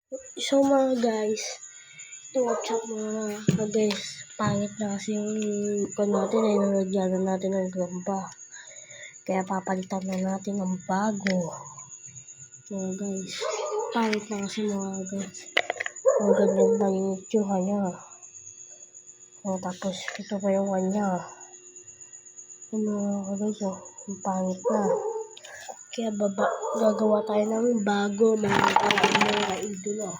So mga guys, ito what's up mga guys, pangit na kasi yung natin ay nalagyan natin ng gamba. Kaya papalitan na natin ng bago. Mga guys, pangit na kasi mga guys. Ang ganyan na yung itsura niya. Tapos ito pa yung kanya. Yung mga guys, yung pangit na. Kaya gagawa tayo ng bago mga idolo.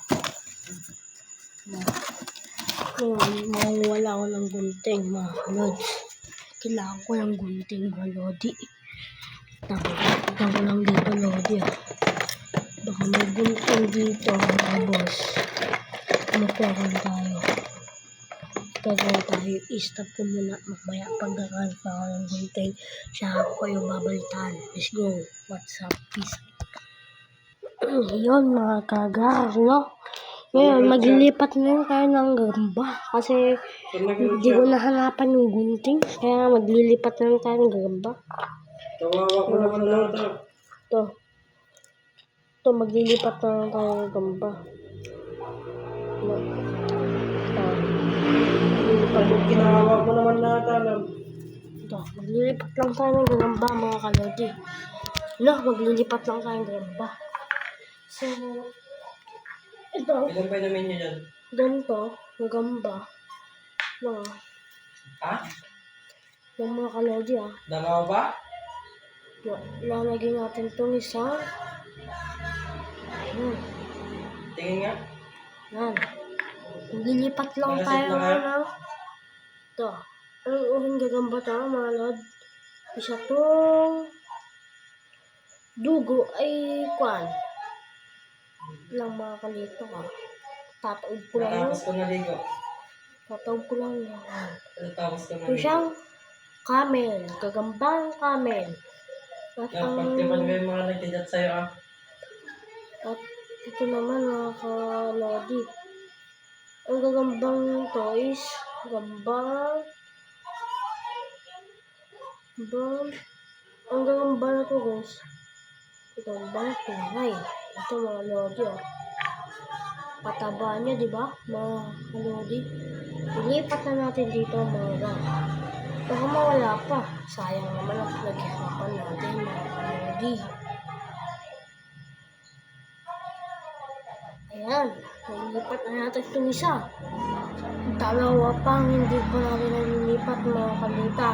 Mawawala ako ng gunting mga lods. Kailangan ko ng gunting mga lodi. Tignan ko lang dito lodi Baka may gunting dito mga boss. Makuha ko tayo. Gagawa tayo. I-stop ko muna. Mamaya pagdakaan pa ako ng gunting. Siya ko yung babalitan. Let's go. What's up? Peace. Yun mga kagar, no? Ngayon, maglilipat na yun tayo ng gamba. Kasi hindi ko nahanapan yung gunting. Kaya maglilipat na yun tayo ng gamba. Tawawa ko naman lahat Ito, maglilipat na yun tayo ng gamba. Ginawa ko naman lahat Ito, maglilipat lang tayo ng gamba mga kalodi. No, maglilipat lang tayo ng gamba. So, ito. Ilan pa namin nyo dyan? Ganito, yung gamba. No. Ha? Yung mga kalodi Dalawa ba? Lalagyan natin itong isa. Tingin nga. Yan. Maglilipat lang tayo ng ito. Ang uhing gagamba ito mga lod. Isa itong dugo ay kwan. Lang mga kalito Tataob ko lang Natapos ko naligo. Tataob ko lang yan. Natapos ko Ito naligo. siyang camel. Gagambang camel. At Pagtipan ko yung mga nagtidat sa'yo At ito naman mga kalodi. Ang gagambang ito is gambang. Ang gagamba na ito guys. Gagambang tunay. Ito mga lodi Pataba niya diba mga kalodi. Ilipat na natin dito mga baka mawala pa. Sayang naman ang naghihirapan natin mga kalodi. Ayan, nilipat na natin itong isa. Dalawa pang hindi pa natin nalilipat mga kalita.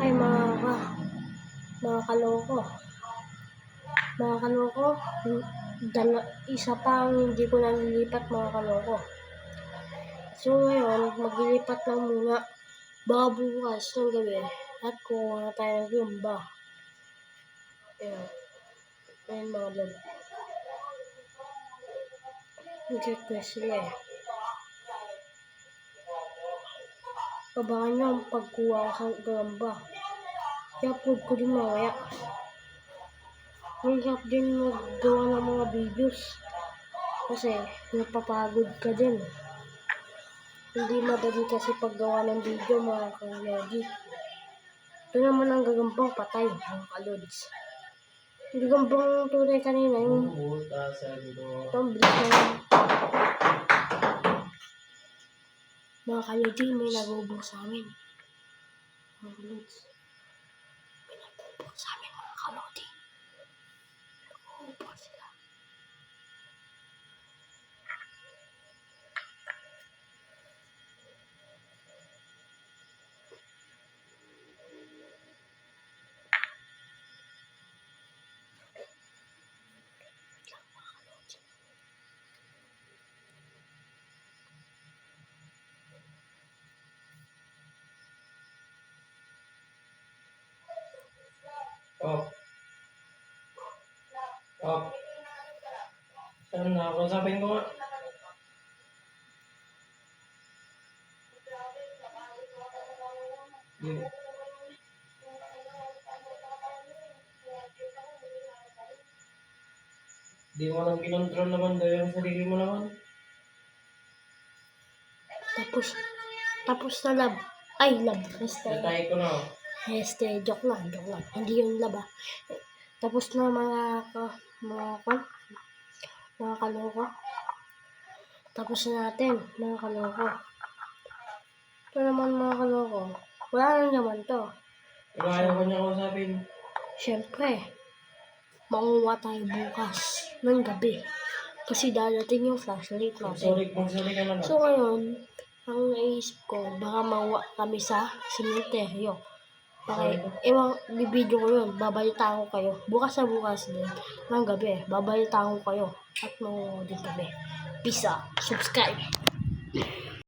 Ay mga kaloko. Mga kaloko, isa pang hindi ko nalilipat mga kaloko. So ngayon, maglilipat lang muna. Baka bukas ng gabi at kuha na tayo ng gamba. Ayan. Ayan mga lolo. Nag-request sila Abangan nyo ang pagkuha ko sa gamba. I-upload ko din mamaya. Mahirap din maggawa ng mga videos. Kasi napapagod ka din. Hindi madali kasi paggawa ng video mga kalodi. Ito naman ang gagambang patay mga kalods. Yung gagambang tunay kanina yung itong bilis na mga kalodi, may nag-ubong sa amin. Mga kalods. May nag-ubong sa amin mga kalodi. Nag-ubong sila. Saan na? Kausapin ko nga. Di mo lang kinontrol naman daw yung sarili mo naman. Tapos na lab. Ay, lab. Natay ko na. Joke lang. Hindi yung lab Tapos na mga kaloko. Tapos na natin, mga kaloko. Ito naman mga kaloko. Wala na naman to. Pero ayaw ko niya kausapin. Siyempre, makuha tayo bukas ng gabi. Kasi dadating yung flashlight natin. Magsorry ka na lang. So ngayon, ang naisip ko, baka mawa kami sa sementeryo. Baka, bibidyo ko yun, babalitaan ko kayo. Bukas na bukas din, ng gabi, babalitaan ko kayo. At makuha din kami. Peace out, subscribe.